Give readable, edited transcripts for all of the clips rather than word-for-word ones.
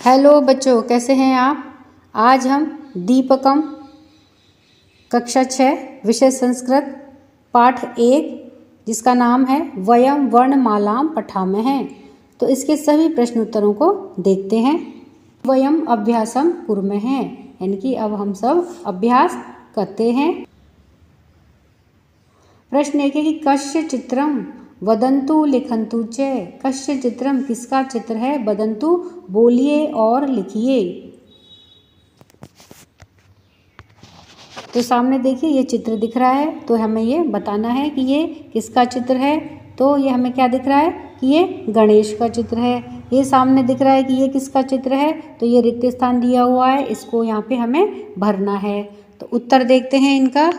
Hello बच्चों, कैसे हैं आप। आज हम दीपकम कक्षा 6 विषय संस्कृत पाठ 1 जिसका नाम है वयम वर्णमालाम पठामहे। तो इसके सभी प्रश्न उत्तरों को देखते हैं। वयम अभ्यासम कुर्महे, यानी कि अब हम सब अभ्यास करते हैं। प्रश्न 1 है कि कस्य चित्रम वदंतु लिखंतु च। कस्य चित्रम, किसका चित्र है, वदंतु बोलिए और लिखिए। तो सामने देखिए ये चित्र दिख रहा है, तो हमें ये बताना है कि ये किसका चित्र है। तो ये हमें क्या दिख रहा है कि ये गणेश का चित्र है। ये सामने दिख रहा है कि ये किसका चित्र है, तो ये रिक्त स्थान दिया हुआ है, इसको यहाँ पे हमें भरना है। तो उत्तर देखते हैं इनका।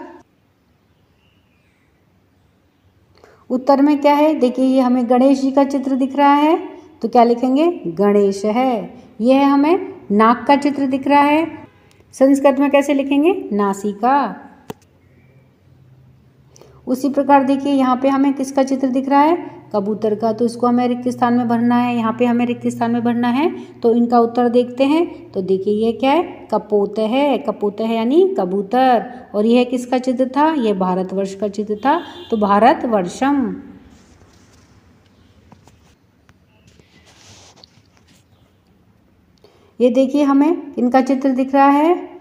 उत्तर में क्या है, देखिए ये हमें गणेश जी का चित्र दिख रहा है, तो क्या लिखेंगे, गणेश है। यह हमें नाक का चित्र दिख रहा है, संस्कृत में कैसे लिखेंगे, नासिका। उसी प्रकार देखिए यहाँ पे हमें किसका चित्र दिख रहा है, कबूतर का, तो इसको हमें रिक्त स्थान में भरना है, यहाँ पे हमें रिक्त स्थान में भरना है। तो इनका उत्तर देखते हैं। तो देखिए ये क्या है, कपोत है। कपोत है यानी कबूतर। और यह किसका चित्र था, यह भारतवर्ष का चित्र था, तो भारतवर्षम। ये देखिए हमें इनका चित्र दिख रहा है,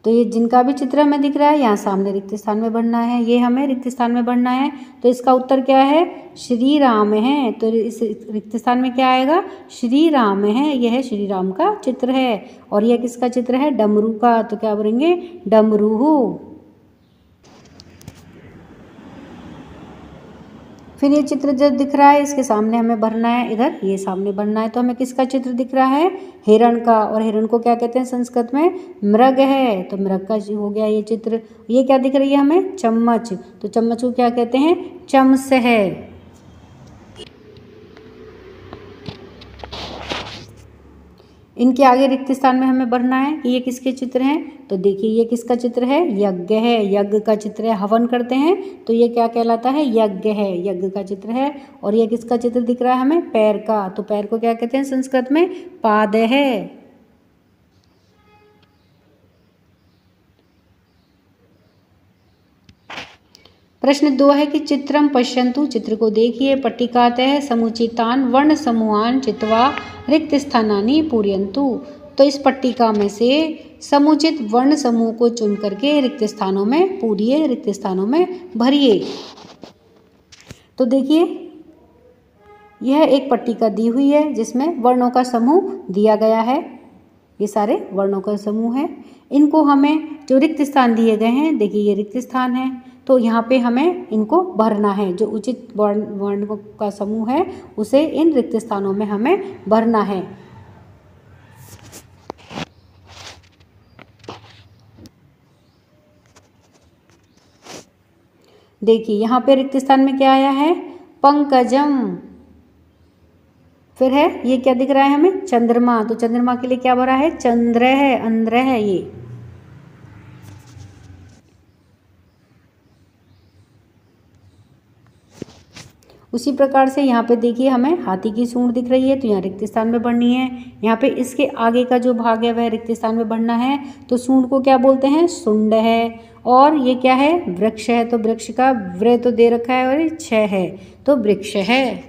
तो ये जिनका भी चित्र हमें दिख रहा है यहाँ सामने रिक्त स्थान में भरना है, ये हमें रिक्त स्थान में भरना है। तो इसका उत्तर क्या है, श्री राम है। तो इस रिक्त स्थान में क्या आएगा, श्री राम है। यह श्री राम का चित्र है। और यह किसका चित्र है, डमरू का, तो क्या बोलेंगे, डमरू। फिर ये चित्र जो दिख रहा है इसके सामने हमें भरना है, इधर ये सामने भरना है। तो हमें किसका चित्र दिख रहा है, हिरण का। और हिरण को क्या कहते हैं संस्कृत में, मृग है। तो मृग का हो गया ये चित्र। ये क्या दिख रही है हमें, चम्मच, तो चम्मच को क्या कहते हैं, चमस है। इनके आगे रिक्त स्थान में हमें भरना है कि ये किसके चित्र हैं। तो देखिए ये किसका चित्र है, यज्ञ है। यज्ञ का चित्र है, हवन करते हैं, तो ये क्या कहलाता है, यज्ञ है, यज्ञ का चित्र है। और ये किसका चित्र दिख रहा है हमें, पैर का, तो पैर को क्या कहते हैं संस्कृत में, पाद है। प्रश्न 2 है कि चित्रम पश्यन्तु, चित्र को देखिए, पट्टिकातः समुचितान वर्ण समूहान चित्वा रिक्त स्थानानि पूरयन्तु। तो इस पट्टिका में से समुचित वर्ण समूह को चुन करके रिक्त स्थानों में पूरिए, रिक्त स्थानों में भरिए। तो देखिए यह एक पट्टिका दी हुई है जिसमें वर्णों का समूह दिया गया है। ये सारे वर्णों का समूह है। इनको हमें जो रिक्त स्थान दिए गए हैं, देखिए ये रिक्त स्थान है, तो यहाँ पे हमें इनको भरना है। जो उचित वर्ण का समूह है उसे इन रिक्त स्थानों में हमें भरना है। देखिए यहाँ पे रिक्त स्थान में क्या आया है, पंकजम। फिर है, ये क्या दिख रहा है हमें, चंद्रमा, तो चंद्रमा के लिए क्या भरा है, चंद्र है, अंद्र है ये। उसी प्रकार से यहाँ पे देखिए हमें हाथी की सूंड दिख रही है, तो यहाँ रिक्त स्थान में भरनी है। यहाँ पे इसके आगे का जो भाग है वह रिक्त स्थान में भरना है। तो सूंड को क्या बोलते हैं, सुंड है। और ये क्या है, वृक्ष है, तो वृक्ष का व्र तो दे रखा है और ये छ है, तो वृक्ष है।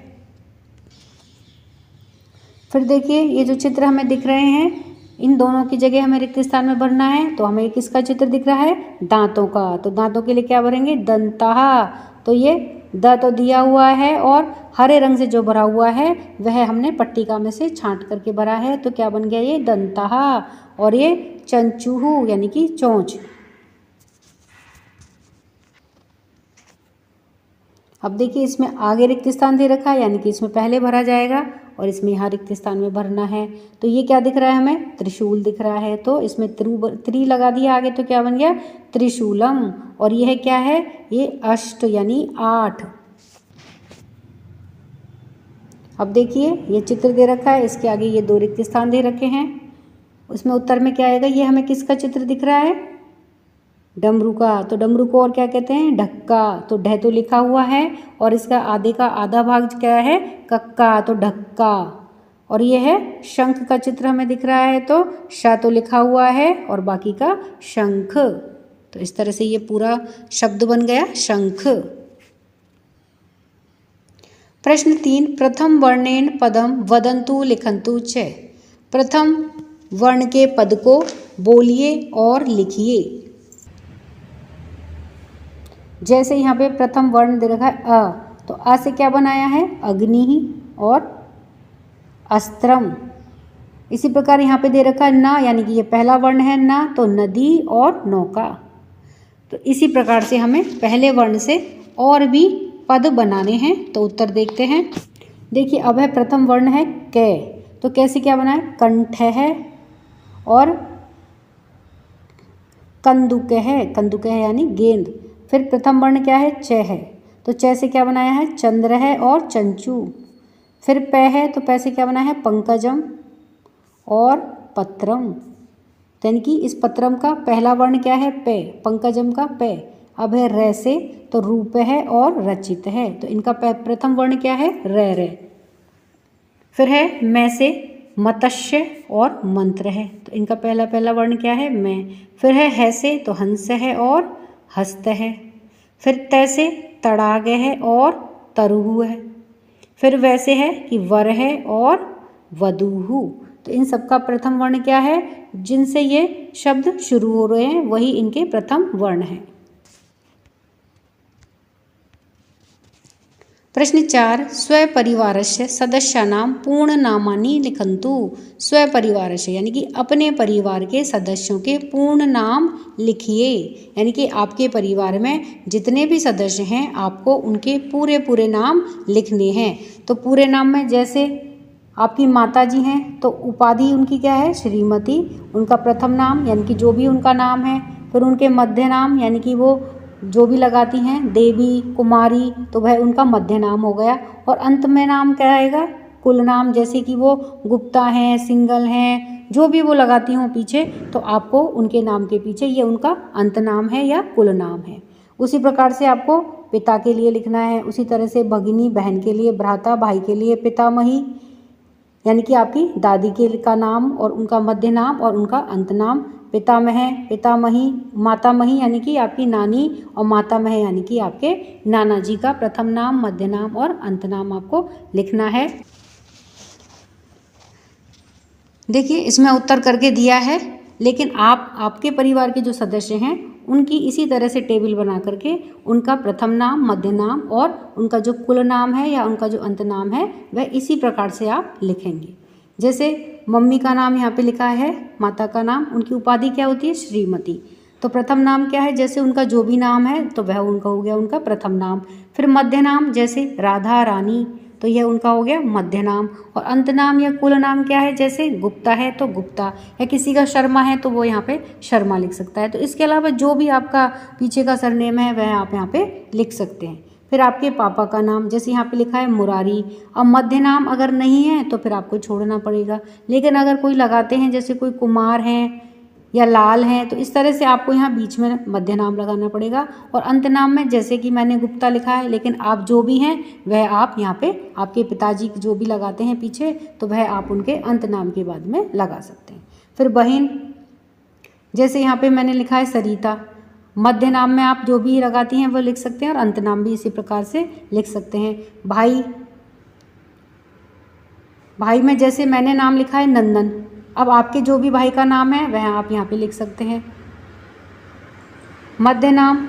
फिर देखिए ये जो चित्र हमें दिख रहे हैं, इन दोनों की जगह हमें रिक्त स्थान में भरना है। तो हमें किसका चित्र दिख रहा है, दांतों का, तो दांतों के लिए क्या भरेंगे, दंता। तो ये द तो दिया हुआ है और हरे रंग से जो भरा हुआ है वह हमने पट्टिका में से छांट करके भरा है, तो क्या बन गया, ये दंता। और ये चंचूहू यानी कि चोंच। अब देखिए इसमें आगे रिक्त स्थान दे रखा है, यानी कि इसमें पहले भरा जाएगा और इसमें यहाँ रिक्त स्थान में भरना है। तो ये क्या दिख रहा है हमें, त्रिशूल दिख रहा है, तो इसमें त्रि लगा दिया आगे, तो क्या बन गया, त्रिशूलम। और यह क्या है, ये अष्ट यानी 8। अब देखिए ये चित्र दे रखा है, इसके आगे ये 2 रिक्त स्थान दे रखे हैं। उसमें उत्तर में क्या आएगा, ये हमें किसका चित्र दिख रहा है, डमरू का। तो डमरू को और क्या कहते हैं, ढक्का। तो ढ तो लिखा हुआ है और इसका आधे का आधा भाग क्या है, कक्का, तो ढक्का। और ये है शंख का चित्र हमें दिख रहा है, तो श तो लिखा हुआ है और बाकी का शंख। तो इस तरह से ये पूरा शब्द बन गया शंख। प्रश्न 3, प्रथम वर्णेन पदम वदंतु लिखंतु च। प्रथम वर्ण के पद को बोलिए और लिखिए। जैसे यहाँ पे प्रथम वर्ण दे रखा है अ, तो अ से क्या बनाया है अग्नि और अस्त्रम। इसी प्रकार यहाँ पे दे रखा है न, यानी कि ये पहला वर्ण है न, तो नदी और नौका। तो इसी प्रकार से हमें पहले वर्ण से और भी पद बनाने हैं। तो उत्तर देखते हैं। देखिए अब है प्रथम वर्ण है कै, तो कैसे क्या बना है कंठ है और कंदुक है यानी गेंद। फिर प्रथम वर्ण क्या है च है, तो च से क्या बनाया है चंद्र है और चंचू। फिर पै है, तो पै से क्या बनाया है पंकजम और पत्रम। यानी कि इस पत्रम का पहला वर्ण क्या है पे, पंकजम का पे। अब है रै से, तो रूप है और रचित है, तो इनका प्रथम वर्ण क्या है रै। फिर है मैं से मत्स्य और मंत्र है, तो इनका पहला वर्ण क्या है मैं। फिर है से, तो हंस है और हस्त है। फिर तै से तड़ाग है और तरुहु है। फिर वैसे है कि वर है और वधूहु। तो इन सबका प्रथम वर्ण क्या है, जिनसे ये शब्द शुरू हो रहे हैं वही इनके प्रथम वर्ण हैं। प्रश्न 4, स्वपरिवारस्य सदस्यानां पूर्णनामानि लिखन्तु। स्वपरिवारस्य यानी कि अपने परिवार के सदस्यों के पूर्ण नाम लिखिए। यानी कि आपके परिवार में जितने भी सदस्य हैं आपको उनके पूरे नाम लिखने हैं। तो पूरे नाम में जैसे आपकी माता जी हैं तो उपाधि उनकी क्या है श्रीमती, उनका प्रथम नाम यानी कि जो भी उनका नाम है। फिर उनके मध्य नाम यानी कि वो जो भी लगाती हैं देवी कुमारी, तो वह उनका मध्य नाम हो गया। और अंत में नाम क्या आएगा कुल नाम, जैसे कि वो गुप्ता हैं सिंगल हैं जो भी वो लगाती हों पीछे, तो आपको उनके नाम के पीछे ये उनका अंत नाम है या कुल नाम है। उसी प्रकार से आपको पिता के लिए लिखना है, उसी तरह से भगिनी बहन के लिए, भ्राता भाई के लिए पितामही यानी कि आपकी दादी के का नाम और उनका मध्य नाम और उनका अंत नाम। पितामह पितामही मातामही यानी कि आपकी नानी, और मातामह यानी कि आपके नाना जी का प्रथम नाम मध्य नाम और अंत नाम आपको लिखना है। देखिए इसमें उत्तर करके दिया है, लेकिन आपके परिवार के जो सदस्य हैं उनकी इसी तरह से टेबल बना करके उनका प्रथम नाम मध्य नाम और उनका जो कुल नाम है या उनका जो अंत नाम है वह इसी प्रकार से आप लिखेंगे। जैसे मम्मी का नाम यहाँ पे लिखा है, माता का नाम, उनकी उपाधि क्या होती है श्रीमती। तो प्रथम नाम क्या है, जैसे उनका जो भी नाम है तो वह उनका हो गया उनका प्रथम नाम। फिर मध्य नाम जैसे राधा रानी, तो यह उनका हो गया मध्य नाम। और अंत नाम या कुल नाम क्या है, जैसे गुप्ता है तो गुप्ता, या किसी का शर्मा है तो वो यहाँ पे शर्मा लिख सकता है। तो इसके अलावा जो भी आपका पीछे का सरनेम है वह आप यहाँ पे लिख सकते हैं। फिर आपके पापा का नाम जैसे यहाँ पे लिखा है मुरारी। अब मध्य नाम अगर नहीं है तो फिर आपको छोड़ना पड़ेगा, लेकिन अगर कोई लगाते हैं जैसे कोई कुमार हैं या लाल हैं तो इस तरह से आपको यहाँ बीच में मध्य नाम लगाना पड़ेगा। और अंत नाम में जैसे कि मैंने गुप्ता लिखा है, लेकिन आप जो भी हैं वह आप यहाँ पे आपके पिताजी जो भी लगाते हैं पीछे तो वह आप उनके अंत नाम के बाद में लगा सकते हैं। फिर बहन जैसे यहाँ पे मैंने लिखा है सरिता, मध्य नाम में आप जो भी लगाती हैं वो लिख सकते हैं और अंत नाम भी इसी प्रकार से लिख सकते हैं। भाई में जैसे मैंने नाम लिखा है नंदन, अब आपके जो भी भाई का नाम है वह आप यहाँ पे लिख सकते हैं। मध्य नाम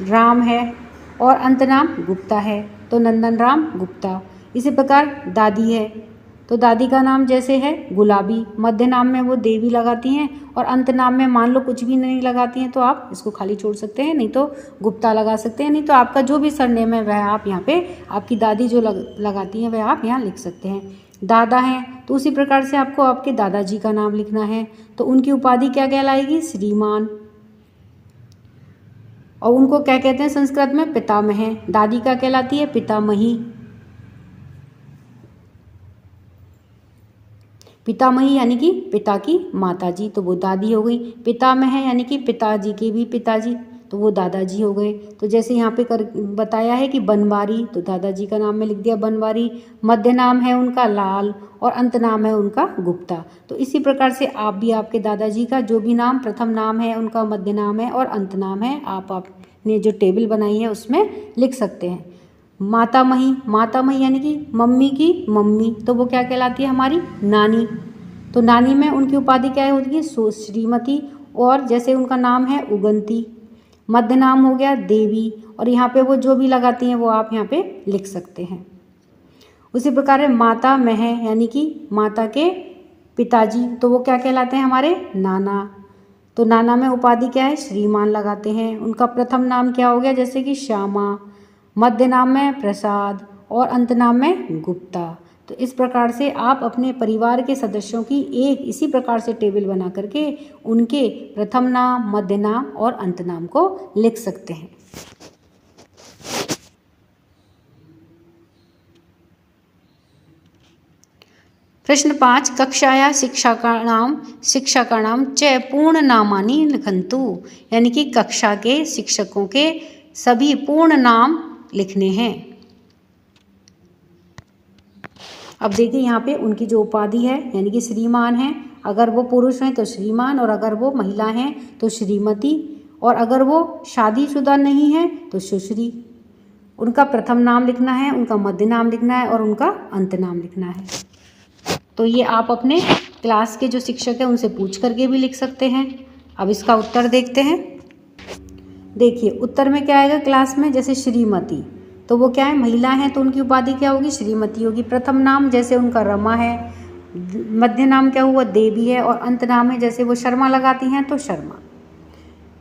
राम है और अंत नाम गुप्ता है, तो नंदन राम गुप्ता। इसी प्रकार दादी है तो दादी का नाम जैसे है गुलाबी, मध्य नाम में वो देवी लगाती हैं और अंत नाम में मान लो कुछ भी नहीं लगाती हैं तो आप इसको खाली छोड़ सकते हैं, नहीं तो गुप्ता लगा सकते हैं, नहीं तो आपका जो भी सरनेम है वह आप यहाँ पे आपकी दादी जो लगाती हैं वह आप यहाँ लिख सकते हैं। दादा हैं तो उसी प्रकार से आपको आपके दादाजी का नाम लिखना है, तो उनकी उपाधि क्या कहलाएगी श्रीमान, और उनको क्या कहते हैं संस्कृत में पितामह। दादी का कहलाती है पितामही। पितामही यानी कि पिता की माताजी, तो वो दादी हो गई। पितामह यानी कि पिताजी के भी पिताजी, तो वो दादाजी हो गए। तो जैसे यहाँ पे कर बताया है कि बनवारी, तो दादाजी का नाम में लिख दिया बनवारी। मध्य नाम है उनका लाल और अंत नाम है उनका गुप्ता। तो इसी प्रकार से आप भी आपके दादाजी का जो भी नाम प्रथम नाम है, उनका मध्य नाम है और अंत नाम है, आपने जो टेबल बनाई है उसमें लिख सकते हैं। मातामही, मातामही यानी कि मम्मी की मम्मी, तो वो क्या कहलाती है हमारी नानी। तो नानी में उनकी उपाधि क्या होती है, श्रीमती, और जैसे उनका नाम है उगंती। मध्य नाम हो गया देवी, और यहाँ पे वो जो भी लगाती हैं वो आप यहाँ पे लिख सकते हैं। उसी प्रकार है माता मह यानी कि माता के पिताजी, तो वो क्या कहलाते हैं हमारे नाना। तो नाना में उपाधि क्या है, श्रीमान लगाते हैं। उनका प्रथम नाम क्या हो गया, जैसे कि श्यामा, मध्य नाम में प्रसाद और अंत नाम में गुप्ता। तो इस प्रकार से आप अपने परिवार के सदस्यों की एक इसी प्रकार से टेबल बना करके उनके प्रथम नाम, मध्य नाम और अंत नाम को लिख सकते हैं। प्रश्न 5, कक्षाया शिक्षकाणां च पूर्ण नामानि लिखन्तु, यानी कि कक्षा के शिक्षकों के सभी पूर्ण नाम लिखने हैं। अब देखिए यहाँ पे उनकी जो उपाधि है यानी कि श्रीमान है, अगर वो पुरुष हैं तो श्रीमान, और अगर वो महिला हैं तो श्रीमती, और अगर वो शादीशुदा नहीं है तो सुश्री। उनका प्रथम नाम लिखना है, उनका मध्य नाम लिखना है और उनका अंत नाम लिखना है। तो ये आप अपने क्लास के जो शिक्षक हैं उनसे पूछ करके भी लिख सकते हैं। अब इसका उत्तर देखते हैं। देखिए उत्तर में क्या आएगा क्लास में, जैसे श्रीमती, तो वो क्या है, महिला है, तो उनकी उपाधि क्या होगी, श्रीमती होगी। प्रथम नाम जैसे उनका रमा है, मध्य नाम क्या हुआ, देवी है, और अंत नाम है जैसे वो शर्मा लगाती हैं तो शर्मा।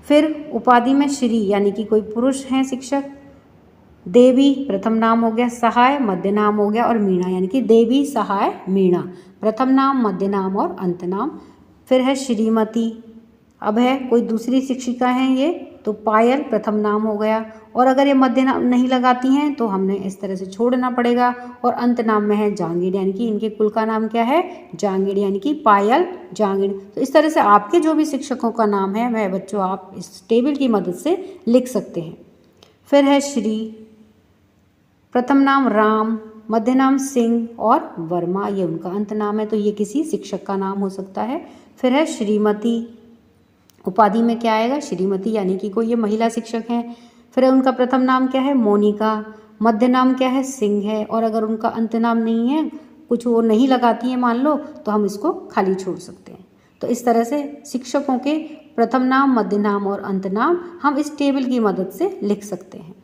फिर उपाधि में श्री यानी कि कोई पुरुष हैं शिक्षक। देवी प्रथम नाम हो गया, सहाय मध्य नाम हो गया, और मीणा यानी कि देवी सहाय मीणा, प्रथम नाम मध्य नाम और अंत नाम। फिर है श्रीमती, अब है कोई दूसरी शिक्षिका हैं ये, तो पायल प्रथम नाम हो गया, और अगर ये मध्य नाम नहीं लगाती हैं तो हमने इस तरह से छोड़ना पड़ेगा। और अंत नाम में है जांगिड़, यानी कि इनके कुल का नाम क्या है, जांगिड़, यानी कि पायल जांगिड़। तो इस तरह से आपके जो भी शिक्षकों का नाम है वह बच्चों आप इस टेबल की मदद से लिख सकते हैं। फिर है श्री, प्रथम नाम राम, मध्य नाम सिंह और वर्मा, ये उनका अंत नाम है, तो ये किसी शिक्षक का नाम हो सकता है। फिर है श्रीमती, उपाधि में क्या आएगा, श्रीमती, यानी कि कोई ये महिला शिक्षक हैं। फिर उनका प्रथम नाम क्या है, मोनिका, मध्य नाम क्या है, सिंह है, और अगर उनका अंत नाम नहीं है, कुछ वो नहीं लगाती है मान लो, तो हम इसको खाली छोड़ सकते हैं। तो इस तरह से शिक्षकों के प्रथम नाम, मध्य नाम और अंत नाम हम इस टेबल की मदद से लिख सकते हैं।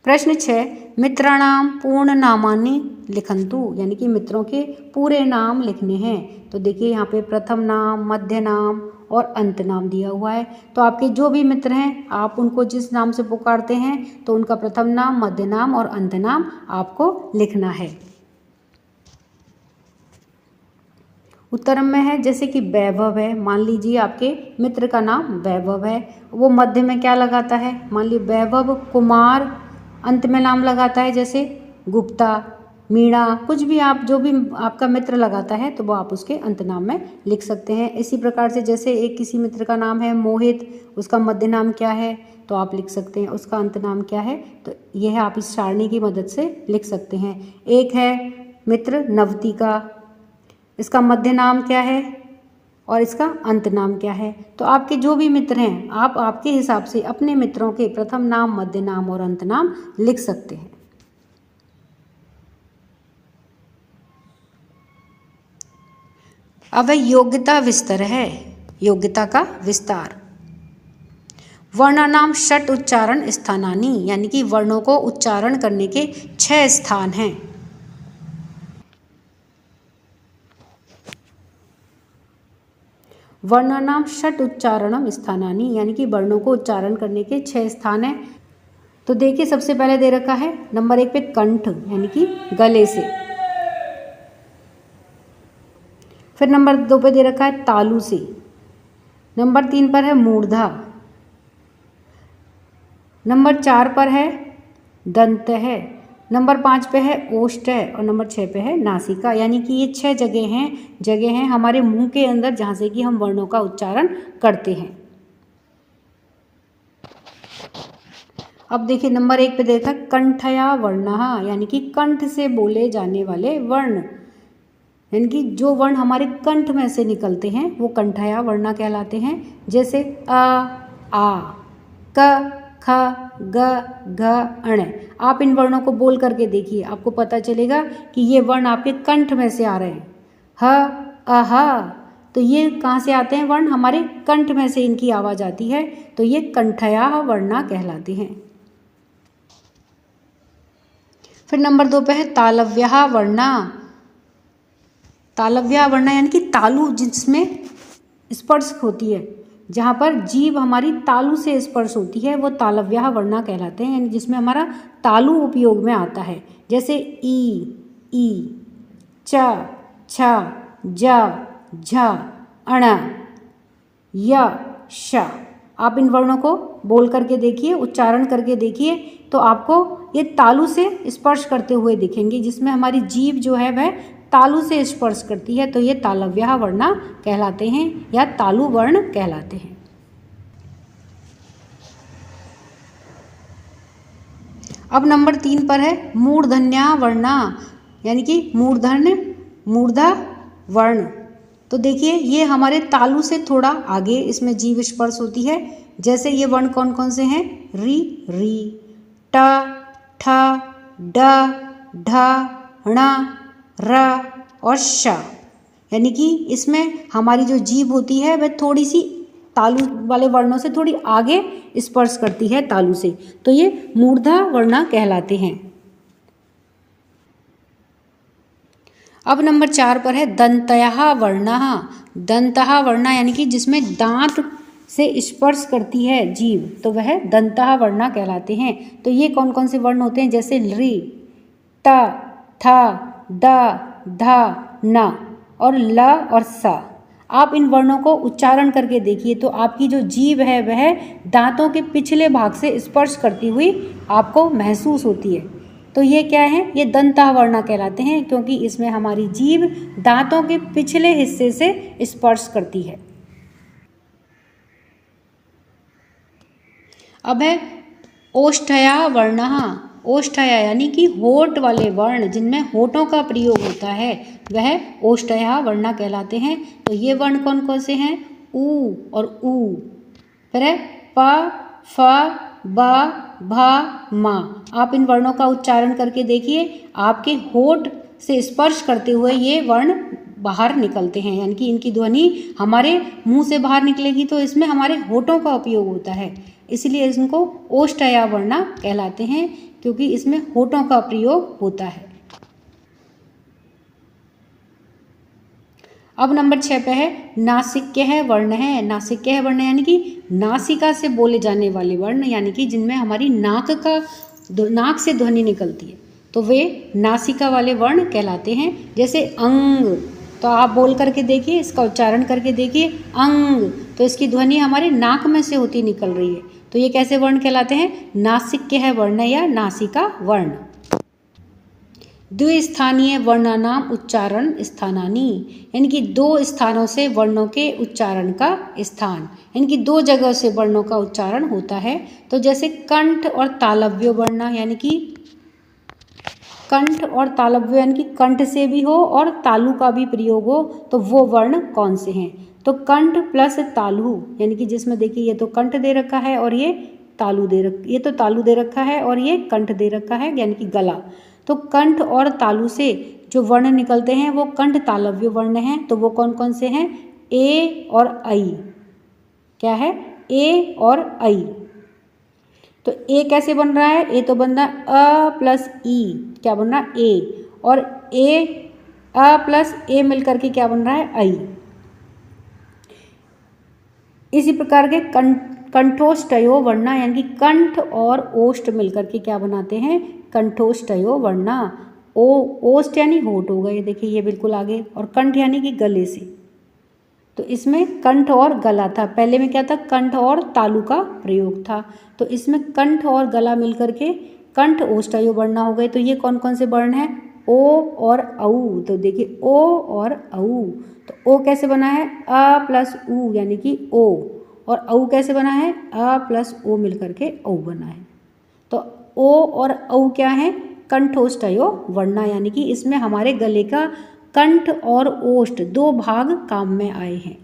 प्रश्न 6, मित्राणाम पूर्ण नामानि लिखन्तु, यानी कि मित्रों के पूरे नाम लिखने हैं। तो देखिए यहाँ पे प्रथम नाम, मध्य नाम और अंत नाम दिया हुआ है। तो आपके जो भी मित्र हैं आप उनको जिस नाम से पुकारते हैं तो उनका प्रथम नाम, मध्य नाम और अंत नाम आपको लिखना है। उत्तर में है जैसे कि वैभव है, मान लीजिए आपके मित्र का नाम वैभव है, वो मध्य में क्या लगाता है, मान लीजिए वैभव कुमार, अंत में नाम लगाता है जैसे गुप्ता, मीणा, कुछ भी आप जो भी आपका मित्र लगाता है तो वो आप उसके अंत नाम में लिख सकते हैं। इसी प्रकार से जैसे एक किसी मित्र का नाम है मोहित, उसका मध्य नाम क्या है तो आप लिख सकते हैं, उसका अंत नाम क्या है, तो यह आप इस सारणी की मदद से लिख सकते हैं। एक है मित्र नवतिका, इसका मध्य नाम क्या है और इसका अंत नाम क्या है। तो आपके जो भी मित्र हैं आप आपके हिसाब से अपने मित्रों के प्रथम नाम, मध्य नाम और अंत नाम लिख सकते हैं। अब योग्यता विस्तार है, योग्यता का विस्तार। वर्णानाम षट उच्चारण स्थानानि, यानी कि वर्णों को उच्चारण करने के 6 स्थान हैं। वर्णानाम षट उच्चारणम स्थानानि, यानी कि वर्णों को उच्चारण करने के 6 स्थान हैं। तो देखिए सबसे पहले दे रखा है नंबर 1 पे कंठ, यानी कि गले से। फिर नंबर 2 पे दे रखा है तालु से। नंबर 3 पर है मूर्धा। नंबर 4 पर है दंत है। नंबर 5 पे है ओष्ठ और नंबर 6 पे है नासिका, यानी कि ये 6 जगह हैं हमारे मुंह के अंदर जहाँ से कि हम वर्णों का उच्चारण करते हैं। अब देखिए नंबर 1 पे देखा कंठया वर्णः, यानी कि कंठ से बोले जाने वाले वर्ण, यानी कि जो वर्ण हमारे कंठ में से निकलते हैं वो कंठया वर्ण कहलाते हैं। जैसे अ, आ, क, ख, ग, घ, अण। आप इन वर्णों को बोल करके देखिए, आपको पता चलेगा कि ये वर्ण आपके कंठ में से आ रहे हैं। ह, अह, तो ये कहाँ से आते हैं वर्ण? हमारे कंठ में से इनकी आवाज़ आती है, तो ये कंठया वर्ण कहलाते हैं। फिर नंबर 2 पे है तालव्य वर्ण। तालव्य वर्ण यानी कि तालु जिसमें स्पर्श होती है, जहाँ पर जीभ हमारी तालु से स्पर्श होती है, वो तालव्य वर्ण कहलाते हैं, यानी जिसमें हमारा तालु उपयोग में आता है। जैसे ई, च, छ, ज, झ, अण, य, श। आप इन वर्णों को बोल करके देखिए, उच्चारण करके देखिए, तो आपको ये तालु से स्पर्श करते हुए दिखेंगे, जिसमें हमारी जीभ जो है वह तालु से स्पर्श करती है, तो ये तालव्य वर्ण कहलाते हैं या तालु वर्ण कहलाते हैं। अब नंबर 3 पर है मूर्धन्य वर्ण, यानी कि मूर्धा वर्ण। तो देखिए ये हमारे तालु से थोड़ा आगे इसमें जीभ स्पर्श होती है। जैसे ये वर्ण कौन कौन से हैं? री, ट, ठ, ड, ढ, ण, र और श, यानी कि इसमें हमारी जो जीभ होती है वह थोड़ी सी तालु वाले वर्णों से थोड़ी आगे स्पर्श करती है तालु से, तो ये मूर्धा वर्ण कहलाते हैं। अब नंबर 4 पर है दंतयः वर्णः। दंतः वर्ण यानी कि जिसमें दांत से स्पर्श करती है जीभ, तो वह दंतः वर्ण कहलाते हैं। तो ये कौन कौन से वर्ण होते हैं? जैसे रि, ट, थ, द, ध, न और ल और स। आप इन वर्णों को उच्चारण करके देखिए, तो आपकी जो जीभ है वह दांतों के पिछले भाग से स्पर्श करती हुई आपको महसूस होती है। तो ये क्या है? ये दंतः वर्ण कहलाते हैं, क्योंकि इसमें हमारी जीभ दांतों के पिछले हिस्से से स्पर्श करती है। अब है ओष्ठया वर्णः। ओष्ठया यानी कि होठ वाले वर्ण, जिनमें होठों का प्रयोग होता है, वह ओष्ठया वर्ण कहलाते हैं। तो ये वर्ण कौन कौन से हैं? उ और ऊ। फिर है प, फ, ब, भ, म। आप इन वर्णों का उच्चारण करके देखिए, आपके होठ से स्पर्श करते हुए ये वर्ण बाहर निकलते हैं, यानी कि इनकी ध्वनि हमारे मुंह से बाहर निकलेगी तो इसमें हमारे होठों का उपयोग होता है, इसलिए इनको ओष्ठया वर्ण कहलाते हैं, क्योंकि इसमें होठों का प्रयोग होता है। अब नंबर 6 पे है नासिक्यः वर्ण है। नासिक्यः वर्ण यानी कि नासिका से बोले जाने वाले वर्ण, यानी कि जिनमें हमारी नाक से ध्वनि निकलती है, तो वे नासिका वाले वर्ण कहलाते हैं। जैसे अंग, तो आप बोल करके देखिए, इसका उच्चारण करके देखिए, अंग, तो इसकी ध्वनि हमारे नाक में से होती निकल रही है, तो ये कैसे वर्ण कहलाते हैं? नासिक्यः वर्ण या नासिका वर्ण। द्विस्थानीय वर्णानाम उच्चारण स्थानानि, यानी कि 2 स्थानों से वर्णों के उच्चारण का स्थान, यानी कि 2 जगह से वर्णों का उच्चारण होता है। तो जैसे कंठ और तालव्य वर्ण, यानी कि कंठ और तालव्य यानी कि कंठ से भी हो और तालु का भी प्रयोग हो, तो वो वर्ण कौन से हैं? तो कंठ प्लस तालु, यानी कि जिसमें देखिए ये तो कंठ दे रखा है और ये तालु दे रखा है और ये कंठ दे रखा है, यानी कि गला। तो कंठ और तालु से जो वर्ण निकलते हैं वो कंठ तालव्य वर्ण हैं। तो वो कौन कौन से हैं? ए और ऐ। क्या है? ए और ऐ। तो ए कैसे बन रहा है? ए तो बन रहा है अ प्लस ई, क्या बन रहा है? ए। और ए, अ प्लस ए मिलकर के क्या बन रहा है? ऐ। इसी प्रकार के कंठोष्ठयो वर्णा, यानी कि कंठ और ओष्ठ मिलकर के क्या बनाते हैं? कंठोष्ठयो वर्णा। ओष्ठ यानी होठ हो गए, देखिए ये बिल्कुल आगे, और कंठ यानी कि गले से, तो इसमें कंठ और गला था। पहले में क्या था? कंठ और तालु का प्रयोग था, तो इसमें कंठ और गला मिलकर के कंठ ओष्ठयो वर्ण हो गए। तो ये कौन कौन से वर्ण हैं? ओ और औ। तो देखिए ओ और औ। तो ओ कैसे बना है? अ प्लस उ यानी कि ओ। और औ कैसे बना है? अ प्लस ओ मिलकर के औ बना है। तो ओ और औ क्या है? कंठोष्ठयो वर्णा, यानी कि इसमें हमारे गले का कंठ और ओष्ठ दो भाग काम में आए हैं।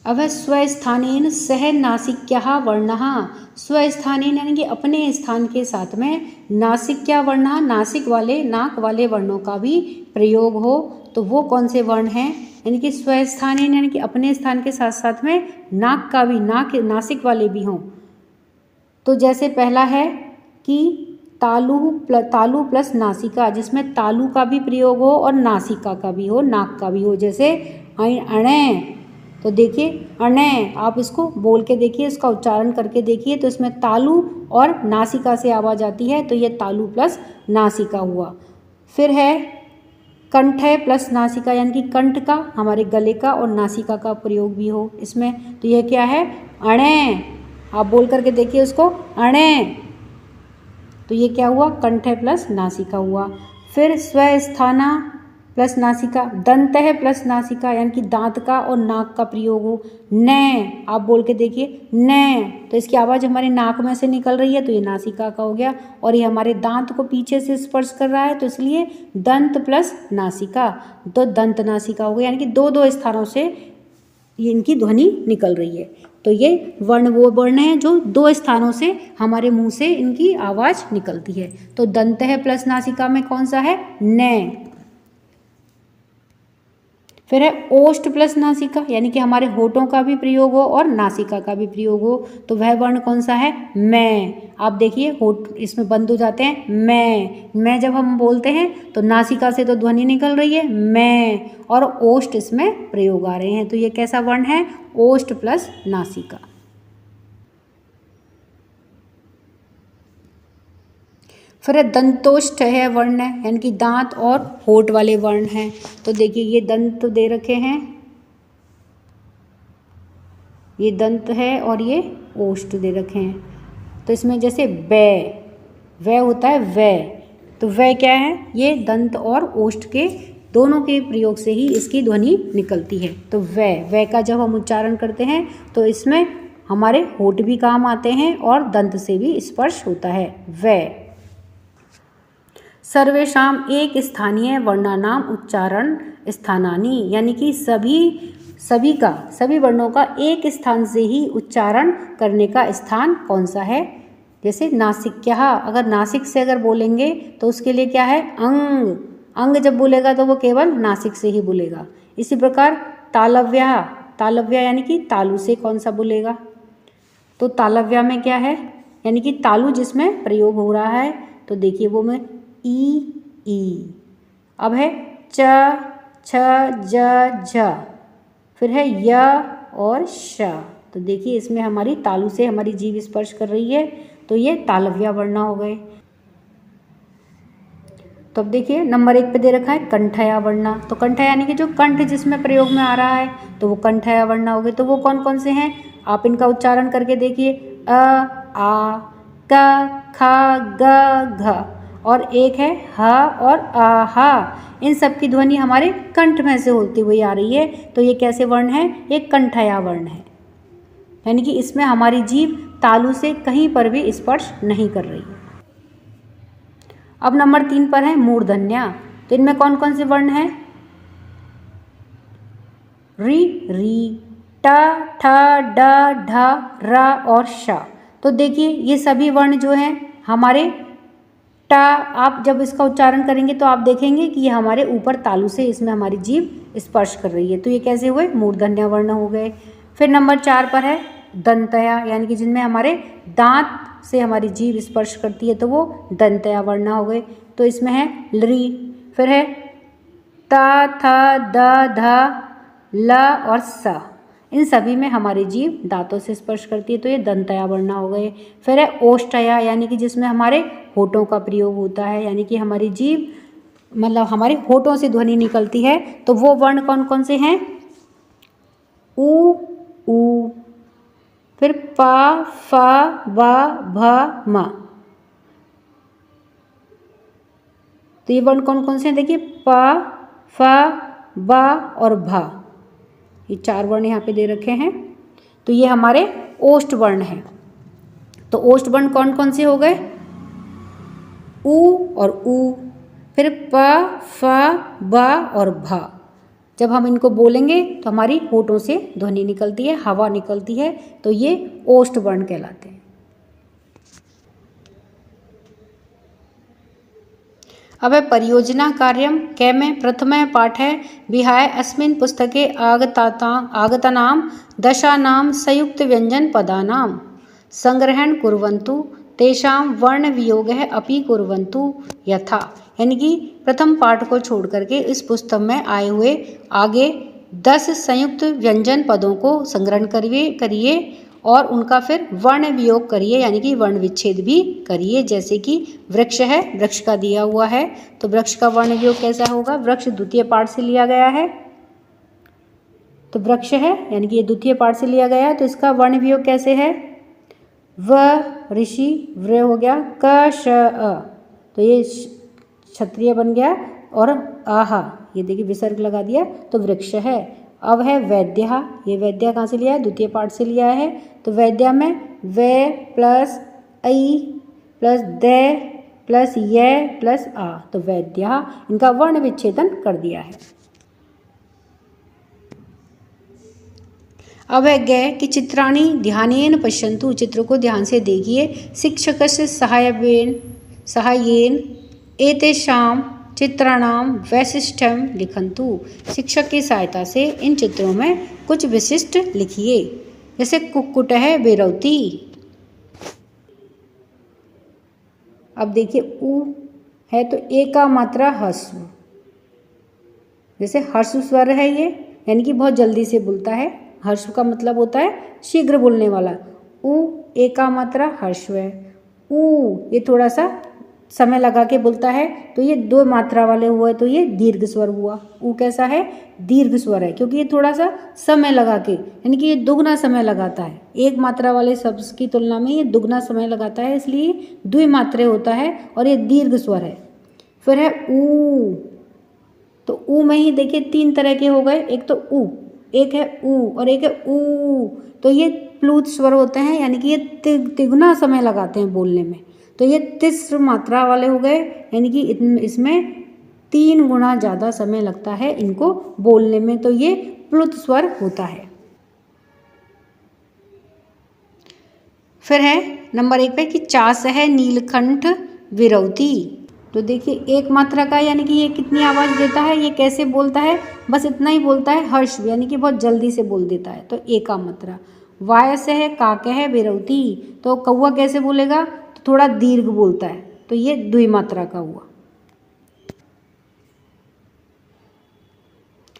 अब है स्वस्थानेन सह नासिक्यः वर्णः। स्वस्थानेन यानी कि अपने स्थान के साथ में नासिक्या वर्णः, नासिक वाले नाक वाले वर्णों का भी प्रयोग हो तो वो कौन से वर्ण हैं? यानी कि स्वस्थानेन यानी कि अपने स्थान के साथ साथ में नाक का भी, नासिक वाले भी हों। तो जैसे पहला है कि तालु प्लस नासिका, जिसमें तालु का भी प्रयोग हो और नासिका का भी हो, नाक का भी हो। जैसे अणे, तो देखिए अणे, आप इसको बोल के देखिए, इसका उच्चारण करके देखिए, तो इसमें तालु और नासिका से आवाज़ आती है, तो ये तालु प्लस नासिका हुआ। फिर है कंठ प्लस नासिका, यानी कि कंठ का, हमारे गले का और नासिका का प्रयोग भी हो इसमें। तो यह क्या है? अणे। आप बोल करके देखिए उसको, अणे। तो ये क्या हुआ? कंठ प्लस नासिका हुआ। फिर स्वस्थाना प्लस नासिका, दंत है प्लस नासिका, यानी कि दांत का और नाक का प्रयोग हो। न, आप बोल के देखिए, न। तो इसकी आवाज़ हमारे नाक में से निकल रही है, तो ये नासिका का हो गया। और ये हमारे दांत को पीछे से स्पर्श कर रहा है, तो इसलिए दंत प्लस नासिका, तो दंत नासिका हो गया। यानी कि दो दो स्थानों से ये इनकी ध्वनि निकल रही है। तो ये वर्ण वो वर्ण है जो दो स्थानों से हमारे मुंह से इनकी आवाज़ निकलती है। तो दंत है प्लस नासिका में कौन सा है? न। फिर है ओष्ठ प्लस नासिका, यानी कि हमारे होठों का भी प्रयोग हो और नासिका का भी प्रयोग हो, तो वह वर्ण कौन सा है? मैं। आप देखिए होठ इसमें बंद हो जाते हैं, मैं जब हम बोलते हैं तो नासिका से तो ध्वनि निकल रही है मैं, और ओष्ठ इसमें प्रयोग आ रहे हैं। तो ये कैसा वर्ण है? ओष्ठ प्लस नासिका। फिर दंतोष्ठ है वर्ण है, यानी कि दांत और होठ वाले वर्ण हैं। तो देखिए ये दंत दे रखे हैं, ये दंत है और ये ओष्ठ दे रखे हैं। तो इसमें जैसे वह होता है वह, तो वह क्या है? ये दंत और ओष्ठ के दोनों के प्रयोग से ही इसकी ध्वनि निकलती है। तो वह का जब हम उच्चारण करते हैं तो इसमें हमारे होठ भी काम आते हैं और दंत से भी स्पर्श होता है। वह सर्वेषाम एक स्थानीय वर्णानाम उच्चारण स्थानानि, यानी कि सभी वर्णों का एक स्थान से ही उच्चारण करने का स्थान कौन सा है? जैसे नासिक्यः, अगर नासिक से अगर बोलेंगे तो उसके लिए क्या है? अंग जब बोलेगा तो वो केवल नासिक से ही बोलेगा। इसी प्रकार तालव्य यानी कि तालु से कौन सा बोलेगा? तो तालव्य में क्या है? यानी कि तालु जिसमें प्रयोग हो रहा है, तो देखिए वो में ई। अब है च, छ, ज, झ, फिर है य और श। तो देखिए इसमें हमारी तालु से हमारी जीभ स्पर्श कर रही है, तो ये तालव्य वर्ण हो गए। तो अब देखिए नंबर 1 पे दे रखा है कंठया वर्ण। तो कंठ यानी कि जो कंठ जिसमें प्रयोग में आ रहा है, तो वो कंठया वर्ण हो गए। तो वो कौन कौन से हैं? आप इनका उच्चारण करके देखिए, अ, आ, क, ख, ग, घ, और एक है ह और आहा। इन सब की ध्वनि हमारे कंठ में से होती हुई आ रही है, तो ये कैसे वर्ण है? ये कंठया वर्ण है, यानी कि इसमें हमारी जीभ तालु से कहीं पर भी स्पर्श नहीं कर रही है। अब नंबर 3 पर है मूर्धन्य। तो इनमें कौन कौन से वर्ण हैं? री, ट, ठ, ड, ढ, र और श। तो देखिए ये सभी वर्ण जो हैं हमारे टा, आप जब इसका उच्चारण करेंगे तो आप देखेंगे कि ये हमारे ऊपर तालु से इसमें हमारी जीभ स्पर्श कर रही है, तो ये कैसे हुए? मूर्धन्य वर्ण हो गए। फिर नंबर 4 पर है दंतया, यानी कि जिनमें हमारे दांत से हमारी जीभ स्पर्श करती है, तो वो दंतया वर्ण हो गए। तो इसमें है लरी, फिर है ता, थ, द, ध, ल और स। इन सभी में हमारी जीभ दांतों से स्पर्श करती है, तो ये दंतया वर्ण हो गए। फिर है ओष्ठया, यानी कि जिसमें हमारे होठों का प्रयोग होता है, यानी कि हमारी जीभ मतलब हमारे होठों से ध्वनि निकलती है, तो वो वर्ण कौन कौन से हैं? ऊ, फिर प, फ, ब, भ, म। तो ये वर्ण कौन कौन से हैं? देखिए प, फ, ब और भ, ये 4 वर्ण यहाँ पे दे रखे हैं। तो ये हमारे ओष्ठ वर्ण हैं। तो ओष्ठ वर्ण कौन कौन से हो गए? उ और ऊ, फिर प, फ, ब और भ। जब हम इनको बोलेंगे तो हमारी होठों से ध्वनि निकलती है, हवा निकलती है, तो ये ओष्ठ वर्ण कहलाते हैं। अब है परियोजना कार्यम कैमे प्रथम पाठ है विहाय अस्मिन् पुस्तके आगतानां दशानां संयुक्त व्यंजन पदानां संग्रहण कुर्वन्तु तेषां वर्ण वियोगः अपि कुर्वन्तु यथा। यानी कि प्रथम पाठ को छोड़ करके इस पुस्तक में आए हुए आगे 10 संयुक्त व्यंजन पदों को संग्रहण करिए और उनका फिर वर्ण वियोग करिए, यानी कि वर्ण विच्छेद भी करिए। जैसे कि वृक्ष है, वृक्ष का दिया हुआ है, तो वृक्ष का वर्ण वियोग कैसा होगा? वृक्ष द्वितीय पाठ से लिया गया है, तो वृक्ष है यानी कि ये द्वितीय पाठ से लिया गया है, तो इसका वर्ण वियोग कैसे है? व ऋषि व्र हो गया, क श अ, तो ये क्षत्रिय बन गया, और आहा ये देखिए विसर्ग लगा दिया, तो वृक्ष है। अब है वैद्या, ये वैद्या कहाँ से लिया है? द्वितीय पाठ से लिया है, तो वैद्या में वे प्लस ऐ प्लस दे प्लस ये प्लस आ, तो वैद्या, इनका वर्ण विच्छेदन कर दिया है। अब है गय कि चित्राणि ध्यानेन पश्यन्तु, चित्र को ध्यान से देखिए। शिक्षकस्य सहायेन एतेषां चित्राणां वैशिष्ट्यं लिखन्तु, शिक्षक की सहायता से इन चित्रों में कुछ विशिष्ट लिखिए। जैसे कुक्कुटः बेरौती, अब देखिए उ है तो ए का मात्रा ह्रस्व, जैसे हर्ष स्वर है ये, यानी कि बहुत जल्दी से बोलता है। हर्ष का मतलब होता है शीघ्र बोलने वाला। उ ए का मात्रा हर्ष है, उ ये थोड़ा सा समय लगा के बोलता है, तो ये 2 मात्रा वाले हुए, तो ये दीर्घ स्वर हुआ। उ कैसा है? दीर्घ स्वर है, क्योंकि ये थोड़ा सा समय लगा के, यानी कि ये दुगना समय लगाता है। एक मात्रा वाले शब्द की तुलना में ये दुगना समय लगाता है, इसलिए द्विमात्रे होता है और ये दीर्घ स्वर है। फिर है ऊ, तो ऊ में ही देखिए 3 तरह के हो गए, एक तो ऊ, एक है ऊ और एक है ऊ, तो ये प्लुत स्वर होते हैं, यानी कि ये तिगुना समय लगाते हैं बोलने में, तो ये तिस्र मात्रा वाले हो गए, यानी कि इसमें 3 गुना ज़्यादा समय लगता है इनको बोलने में, तो ये प्लुत स्वर होता है। फिर है नंबर 1 पे कि चास है नीलकंठ विरौती, तो देखिए एक मात्रा का, यानी कि ये कितनी आवाज़ देता है, ये कैसे बोलता है? बस इतना ही बोलता है, हर्ष, यानी कि बहुत जल्दी से बोल देता है, तो एक का मात्रा। वायस है काके है बेरौती, तो कौवा कैसे बोलेगा? तो थोड़ा दीर्घ बोलता है, तो ये द्विमात्रा का हुआ।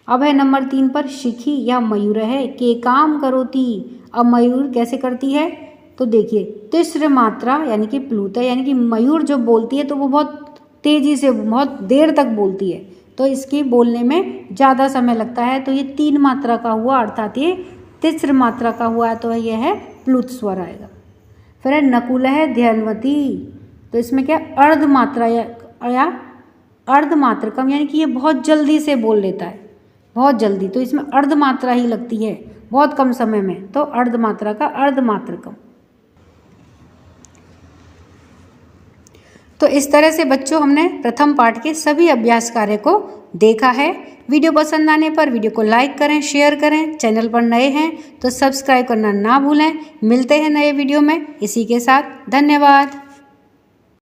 अब है नंबर 3 पर शिखी या मयूर है के काम करोती, अब मयूर कैसे करती है? तो देखिए तिस्र मात्रा यानी कि प्लुत है, यानी कि मयूर जो बोलती है तो वो बहुत तेजी से बहुत देर तक बोलती है, तो इसके बोलने में ज़्यादा समय लगता है, तो ये 3 मात्रा का हुआ, अर्थात ये तिस्र मात्रा का हुआ, तो यह है प्लुत स्वर आएगा। फिर है नकुल है ध्यानवती, तो इसमें क्या अर्ध मात्रा या अर्ध मात्रकम, यानी कि ये बहुत जल्दी से बोल लेता है, बहुत जल्दी, तो इसमें अर्ध मात्रा ही लगती है बहुत कम समय में, तो अर्ध मात्रा का अर्ध मात्रकम। तो इस तरह से बच्चों हमने प्रथम पाठ के सभी अभ्यास कार्य को देखा है। वीडियो पसंद आने पर वीडियो को लाइक करें, शेयर करें। चैनल पर नए हैं तो सब्सक्राइब करना ना भूलें। मिलते हैं नए वीडियो में। इसी के साथ धन्यवाद।